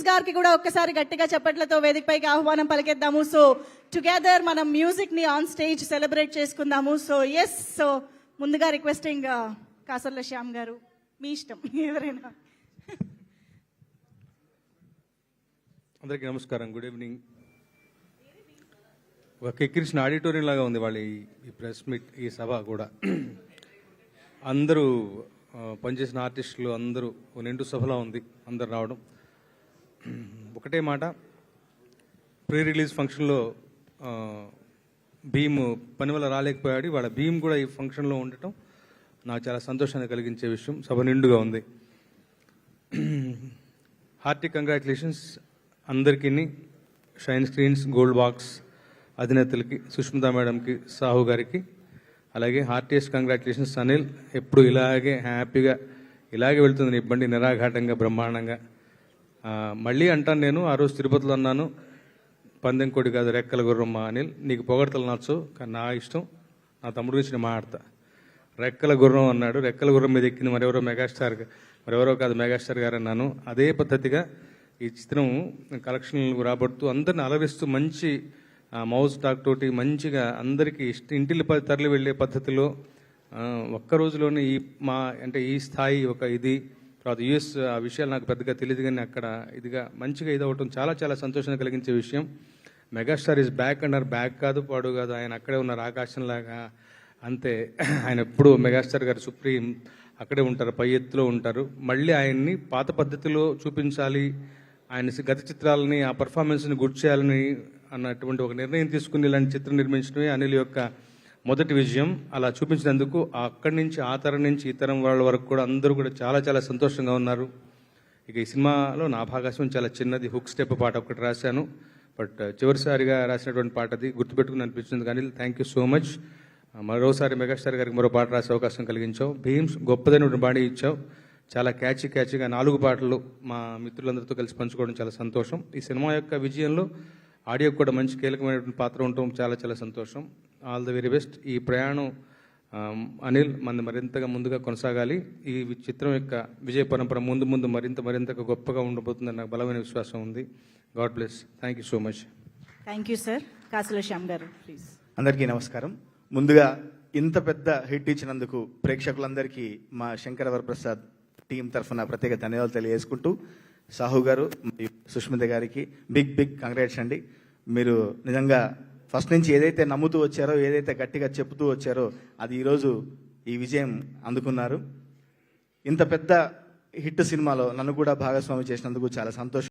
గారికి కూడా ఒక్కసారి గట్టిగా చప్పట్లతో వేదికపైకి ఆహ్వానం పలికేద్దాము. సో టుగెదర్ మనం మ్యూజిక్ ని ఆన్ స్టేజ్ సెలబ్రేట్ చేసుకుందాము. సో సో ముందుగా రిక్వెస్టింగ్ కాసర్ల శ్యామ్ గారు, మీ ఇష్టం ఎవరైనా. అందరికీ నమస్కారం, గుడ్ ఈవినింగ్. ఒక కిక్కిరిసిన ఆడిటోరియం లాగా ఉంది వాళ్ళ ఈ ప్రెస్ మీట్, ఈ సభ కూడా. అందరూ పనిచేసిన ఆర్టిస్టులు అందరూ నిండు సభలా ఉంది, అందరు రావడం. ఒకటే మాట, ప్రీ రిలీజ్ ఫంక్షన్లో భీమ్ పని వల్ల రాలేకపోయాడు. వాళ్ళ భీమ్ కూడా ఈ ఫంక్షన్లో ఉండటం నాకు చాలా సంతోషాన్ని కలిగించే విషయం. సభ నిండుగా ఉంది. హార్టీ కంగ్రాచులేషన్స్ అందరికీ, షైన్ స్క్రీన్స్, గోల్డ్ బాక్స్ అధినేతలకి, సుష్మితా మేడంకి, సాహు గారికి, అలాగే హార్టీయెస్ట్ కంగ్రాచులేషన్స్ అనిల్. ఎప్పుడు ఇలాగే హ్యాపీగా ఇలాగే వెళ్తుంది నీ బండి, నిరాఘాటంగా బ్రహ్మాండంగా. మళ్ళీ అంటాను, నేను ఆ రోజు తిరుపతిలో అన్నాను, పందెం కొడి కాదు రెక్కల గుర్రం మా అనిల్. నీకు పొగడతలు నచ్చు, కానీ నా ఇష్టం, నా తమ్ముడు గురించి నేను మాట్లాడతా. రెక్కల గుర్రం అన్నాడు, రెక్కల గుర్రం మీద ఎక్కింది మరెవరో కాదు మెగాస్టార్ గారు అన్నాను. అదే పద్ధతిగా ఈ చిత్రం కలెక్షన్లు రాబడుతూ అందరిని అలరిస్తూ మంచి మౌజ్ టాక్ తోటి మంచిగా అందరికీ ఇంటిల్లి తరలి వెళ్ళే పద్ధతిలో ఒక్క రోజులోనే ఈ స్థాయి ఒక ఇది. తర్వాత యుఎస్ ఆ విషయాలు నాకు పెద్దగా తెలియదు, కానీ అక్కడ ఇదిగా మంచిగా ఇది అవ్వటం చాలా చాలా సంతోషాన్ని కలిగించే విషయం. మెగాస్టార్ ఈజ్ బ్యాక్ అన్నారు, బ్యాక్ కాదు పాడు కాదు, ఆయన అక్కడే ఉన్నారు ఆకాశంలాగా. అంతే, ఆయన ఎప్పుడు మెగాస్టార్ గారు సుప్రీం అక్కడే ఉంటారు, పై ఎత్తులో ఉంటారు. మళ్ళీ ఆయన్ని పాత పద్ధతిలో చూపించాలి, ఆయన గత చిత్రాలని ఆ పర్ఫార్మెన్స్ని గుర్తు చేయాలని అన్నటువంటి ఒక నిర్ణయం తీసుకుని ఇలాంటి చిత్రం నిర్మించడమే అనిల్ యొక్క మొదటి విజయం. అలా చూపించినందుకు అక్కడి నుంచి ఆ తరం నుంచి ఈ తరం వాళ్ళ వరకు కూడా అందరూ కూడా చాలా చాలా సంతోషంగా ఉన్నారు. ఇక ఈ సినిమాలో నా భాగస్వామ్యం చాలా చిన్నది, హుక్ స్టెప్ పాట ఒకటి రాశాను, బట్ చివరిసారిగా రాసినటువంటి పాట అది, గుర్తుపెట్టుకుని అనిపించింది. Anil, thank you so much. మరోసారి మెగాస్టార్ గారికి మరో పాట రాసే అవకాశం కలిగించావు. భీమ్స్ గొప్పదైన బాడీ ఇచ్చావు. చాలా క్యాచీగా 4 పాటలు మా మిత్రులందరితో కలిసి పంచుకోవడం చాలా సంతోషం. ఈ సినిమా యొక్క విజయంలో ఆడియో కూడా మంచి కీలకమైనటువంటి పాత్ర ఉండటం చాలా చాలా సంతోషం. All the very best. ఈ ప్రయాణం అనిల్ మరింతగా ముందుగా కొనసాగాలి. ఈ చిత్రం యొక్క విజయ పరంపర ముందు మరింతగా గొప్పగా ఉండబోతుందని నాకు బలమైన విశ్వాసం ఉంది. God bless. Thank you so much. Thank you sir. కాసుల శ్యామ్ గారు ప్లీజ్. అందరికీ నమస్కారం. ముందుగా ఇంత పెద్ద హిట్ ఇచ్చినందుకు ప్రేక్షకులందరికీ మా శంకర వరప్రసాద్ టీం తరఫున ప్రత్యేక ధన్యవాదాలు తెలియజేసుకుంటూ, సాహు గారు మరియు సుష్మిత గారికి బిగ్ కంగ్రాట్స్ అండి. మీరు నిజంగా ఫస్ట్ నుంచి ఏదైతే నమ్ముతూ వచ్చారో, ఏదైతే గట్టిగా చెప్తూ వచ్చారో, అది ఈరోజు ఈ విజయం అందుకున్నారు. ఇంత పెద్ద హిట్ సినిమాలో నన్ను కూడా భాగస్వామి చేసినందుకు చాలా సంతోషం.